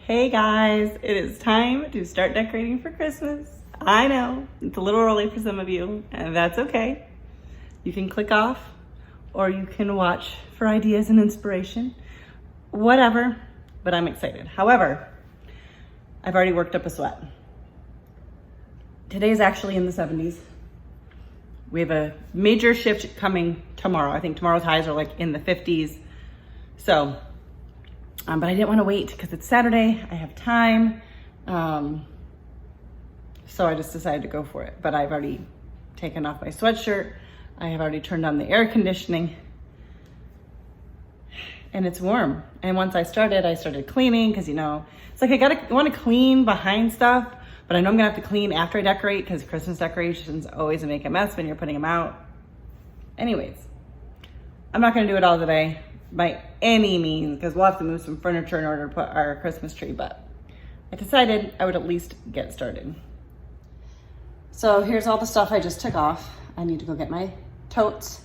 Hey guys, it is time to start decorating for Christmas. I know, it's a little early for some of you, and that's okay. You can click off, or you can watch for ideas and inspiration. Whatever, but I'm excited. However, I've already worked up a sweat. Today is actually in the 70s. We have a major shift coming tomorrow. I think tomorrow's highs are like in the 50s. So, but I didn't want to wait because it's Saturday. I have time. So I just decided to go for it. But I've already taken off my sweatshirt. I have already turned on the air conditioning. And it's warm. And once I started cleaning because, you know, it's like I want to clean behind stuff, but I know I'm gonna have to clean after I decorate because Christmas decorations always make a mess when you're putting them out. Anyways, I'm not gonna do it all today by any means because we'll have to move some furniture in order to put our Christmas tree, but I decided I would at least get started. So here's all the stuff I just took off. I need to go get my totes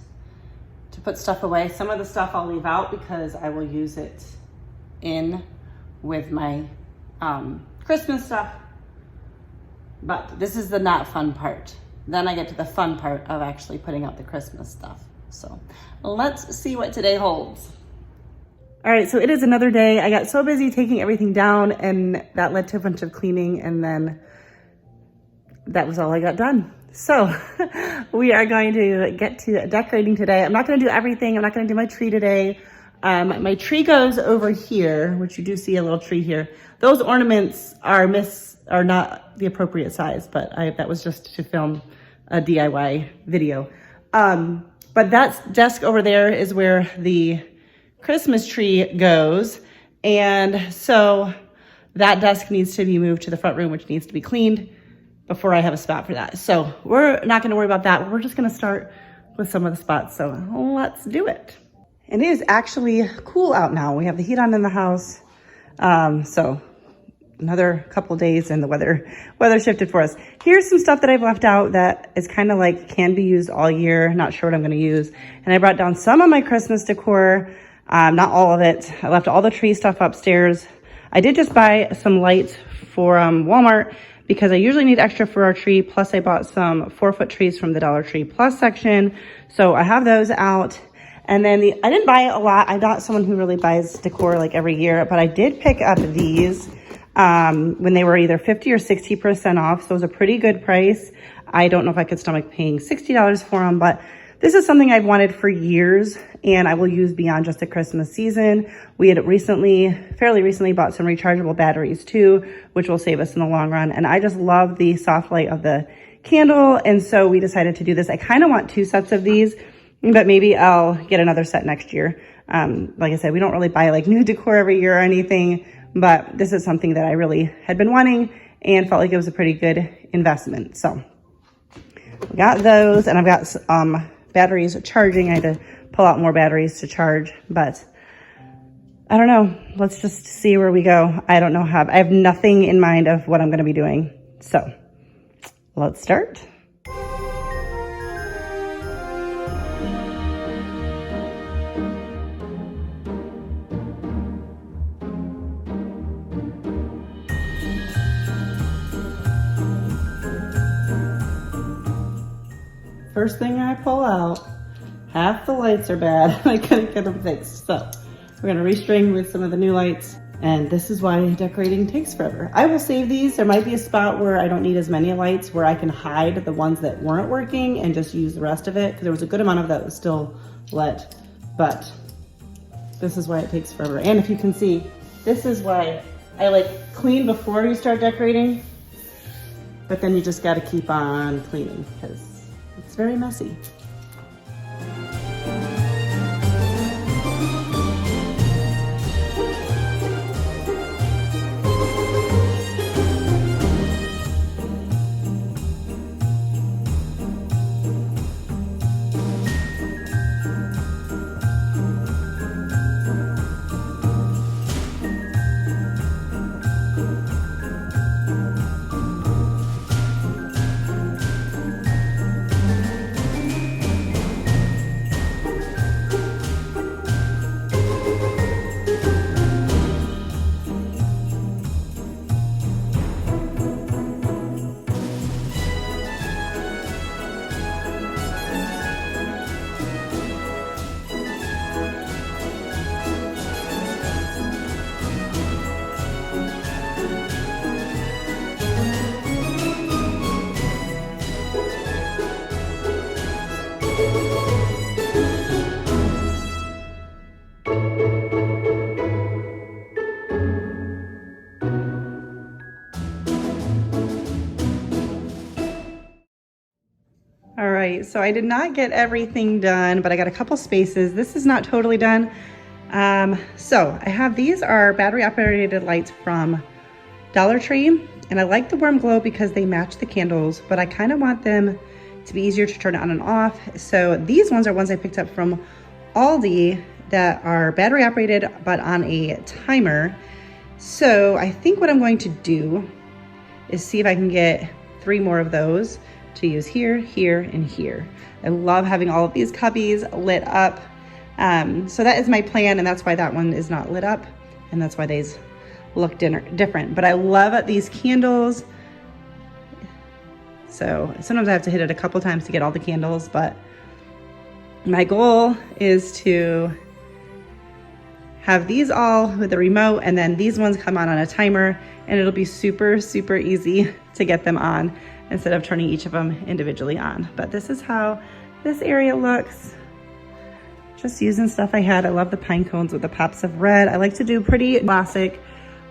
to put stuff away. Some of the stuff I'll leave out because I will use it in with my Christmas stuff. But this is the not fun part. Then I get to the fun part of actually putting out the Christmas stuff. So let's see what today holds. All right, so it is another day. I got so busy taking everything down and that led to a bunch of cleaning, and then that was all I got done. So we are going to get to decorating today. I'm not gonna do everything. I'm not gonna do my tree today. My tree goes over here, which you do see a little tree here. Those ornaments are not the appropriate size, but that was just to film a DIY video. But that desk over there is where the Christmas tree goes. And so that desk needs to be moved to the front room, which needs to be cleaned before I have a spot for that. So we're not gonna worry about that. We're just gonna start with some of the spots. So let's do it. And it is actually cool out now. We have the heat on in the house. So another couple days and the weather shifted for us. Here's some stuff that I've left out that is kind of like can be used all year. Not sure what I'm gonna use. And I brought down some of my Christmas decor, not all of it. I left all the tree stuff upstairs. I did just buy some lights for Walmart because I usually need extra for our tree. Plus I bought some 4-foot trees from the Dollar Tree Plus section. So I have those out. And then I didn't buy a lot. I'm not someone who really buys decor like every year, but I did pick up these when they were either 50 or 60% off. So it was a pretty good price. I don't know if I could stomach paying $60 for them, but this is something I've wanted for years and I will use beyond just the Christmas season. We had fairly recently bought some rechargeable batteries too, which will save us in the long run. And I just love the soft light of the candle. And so we decided to do this. I kind of want 2 sets of these, but maybe I'll get another set next year. Like I said, we don't really buy like new decor every year or anything, but this is something that I really had been wanting and felt like it was a pretty good investment. So we got those, and I've got batteries charging. I had to pull out more batteries to charge, but I don't know. Let's just see where we go. I don't know I have nothing in mind of what I'm going to be doing. So let's start. First thing I pull out, half the lights are bad. I couldn't get them fixed. So we're gonna restring with some of the new lights. And this is why decorating takes forever. I will save these. There might be a spot where I don't need as many lights, where I can hide the ones that weren't working and just use the rest of it. Because there was a good amount of that was still lit. But this is why it takes forever. And if you can see, this is why I like clean before you start decorating. But then you just gotta keep on cleaning because it's very messy. All right, so I did not get everything done, but I got a couple spaces. This is not totally done. So I have, these are battery operated lights from Dollar Tree, and I like the warm glow because they match the candles, but I kind of want them to be easier to turn on and off. So these ones are ones I picked up from Aldi that are battery operated, but on a timer. So I think what I'm going to do is see if I can get 3 more of those to use here, here, and here. I love having all of these cubbies lit up. So that is my plan, and that's why that one is not lit up, and that's why these look different. But I love these candles. So sometimes I have to hit it a couple times to get all the candles, but my goal is to have these all with the remote, and then these ones come on a timer, and it'll be super, super easy to get them on instead of turning each of them individually on. But this is how this area looks. Just using stuff I had. I love the pine cones with the pops of red. I like to do pretty classic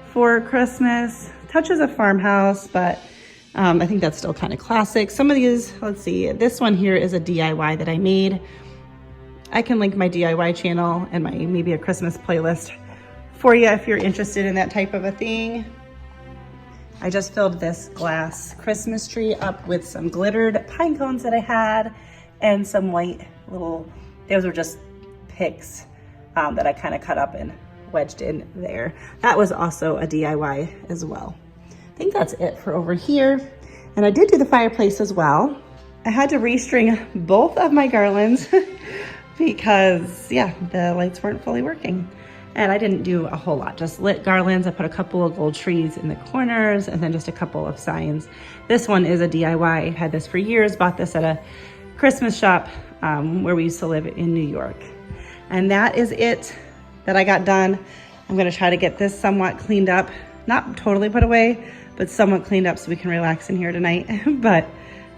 for Christmas. Touches of farmhouse, but I think that's still kind of classic. Some of these, let's see, this one here is a DIY that I made. I can link my DIY channel and my maybe a Christmas playlist for you if you're interested in that type of a thing. I just filled this glass Christmas tree up with some glittered pine cones that I had and some white little, those were just picks that I kind of cut up and wedged in there. That was also a DIY as well. I think that's it for over here. And I did do the fireplace as well. I had to restring both of my garlands because yeah, the lights weren't fully working. And I didn't do a whole lot, just lit garlands. I put a couple of gold trees in the corners and then just a couple of signs. This one is a DIY. I had this for years, bought this at a Christmas shop where we used to live in New York. And that is it that I got done. I'm gonna try to get this somewhat cleaned up, not totally put away, but somewhat cleaned up so we can relax in here tonight. But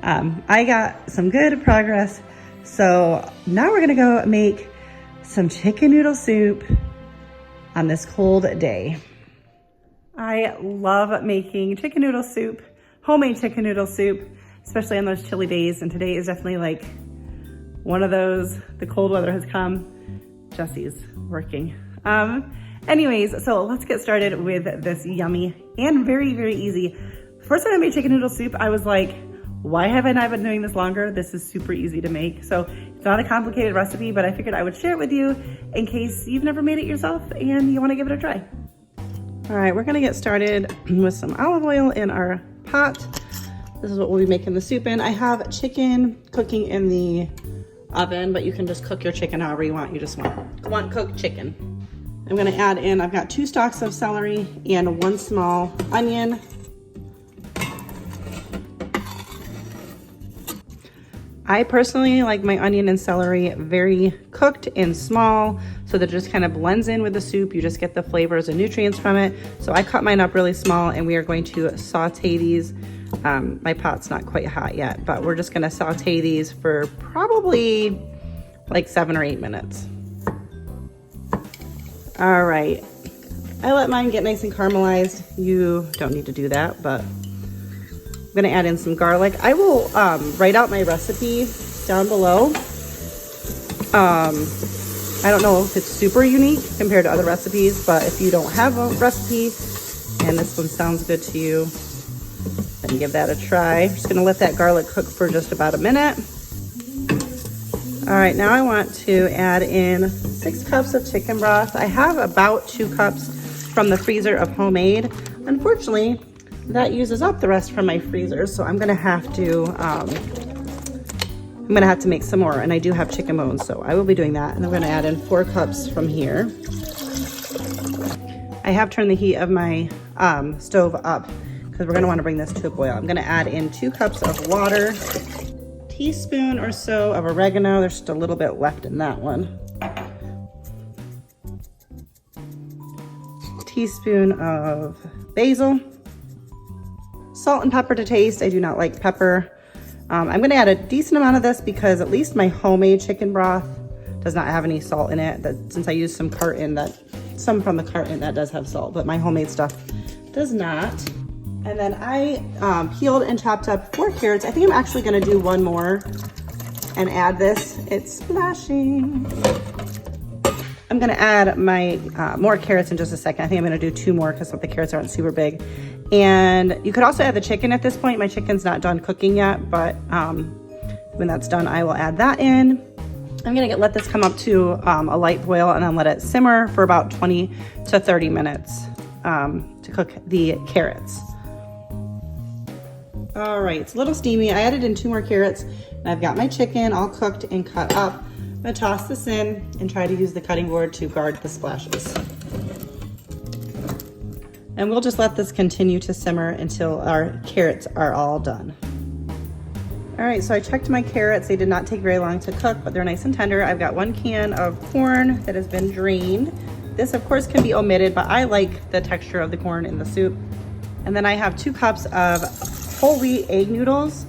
I got some good progress. So now we're gonna go make some chicken noodle soup on this cold day. I love making chicken noodle soup, homemade chicken noodle soup, especially on those chilly days. And today is definitely like one of those, the cold weather has come. Jesse's working. Anyways, so let's get started with this yummy and very, very easy. First time I made chicken noodle soup, I was like, why have I not been doing this longer? This is super easy to make. So it's not a complicated recipe, but I figured I would share it with you in case you've never made it yourself and you wanna give it a try. All right, we're gonna get started with some olive oil in our pot. This is what we'll be making the soup in. I have chicken cooking in the oven, but you can just cook your chicken however you want. You just want cooked chicken. I'm gonna add in, I've got 2 stalks of celery and 1 small onion. I personally like my onion and celery very cooked and small so that it just kind of blends in with the soup. You just get the flavors and nutrients from it. So I cut mine up really small and we are going to saute these. My pot's not quite hot yet, but we're just gonna saute these for probably like 7 or 8 minutes. All right, I let mine get nice and caramelized. You don't need to do that, but I'm gonna add in some garlic. I will write out my recipe down below. I don't know if it's super unique compared to other recipes, but if you don't have a recipe and this one sounds good to you, then give that a try. I'm just gonna let that garlic cook for just about a minute. All right, now I want to add in 6 cups of chicken broth. I have about 2 cups from the freezer of homemade. Unfortunately, that uses up the rest from my freezer, so I'm gonna have to make some more, and I do have chicken bones, so I will be doing that. And I'm gonna add in 4 cups from here. I have turned the heat of my stove up because we're gonna wanna bring this to a boil. I'm gonna add in 2 cups of water, teaspoon or so of oregano. There's just a little bit left in that one. Teaspoon of basil. Salt and pepper to taste. I do not like pepper. I'm gonna add a decent amount of this because at least my homemade chicken broth does not have any salt in it. Since I used some from the carton that does have salt, but my homemade stuff does not. And then I peeled and chopped up 4 carrots. I think I'm actually gonna do 1 more and add this. It's splashing. I'm gonna add my more carrots in just a second. I think I'm gonna do 2 more because the carrots aren't super big. And you could also add the chicken at this point. My chicken's not done cooking yet, but when that's done, I will add that in. I'm gonna let this come up to a light boil and then let it simmer for about 20 to 30 minutes to cook the carrots. All right, it's a little steamy. I added in 2 more carrots and I've got my chicken all cooked and cut up. I'm gonna toss this in and try to use the cutting board to guard the splashes. And we'll just let this continue to simmer until our carrots are all done. All right, so I checked my carrots. They did not take very long to cook, but they're nice and tender. I've got 1 can of corn that has been drained. This of course can be omitted, but I like the texture of the corn in the soup. And then I have 2 cups of whole wheat egg noodles.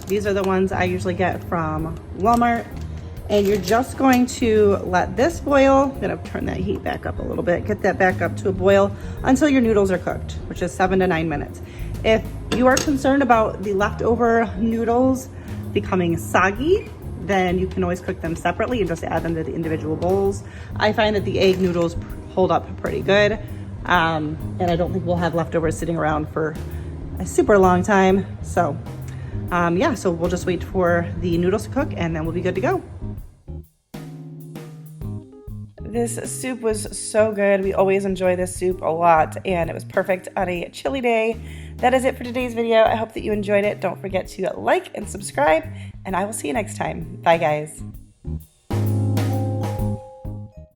These are the ones I usually get from Walmart. And you're just going to let this boil. I'm gonna turn that heat back up a little bit, get that back up to a boil until your noodles are cooked, which is 7 to 9 minutes. If you are concerned about the leftover noodles becoming soggy, then you can always cook them separately and just add them to the individual bowls. I find that the egg noodles hold up pretty good. And I don't think we'll have leftovers sitting around for a super long time. So yeah, so we'll just wait for the noodles to cook and then we'll be good to go. This soup was so good. We always enjoy this soup a lot and it was perfect on a chilly day. That is it for today's video. I hope that you enjoyed it. Don't forget to like and subscribe and I will see you next time. Bye guys.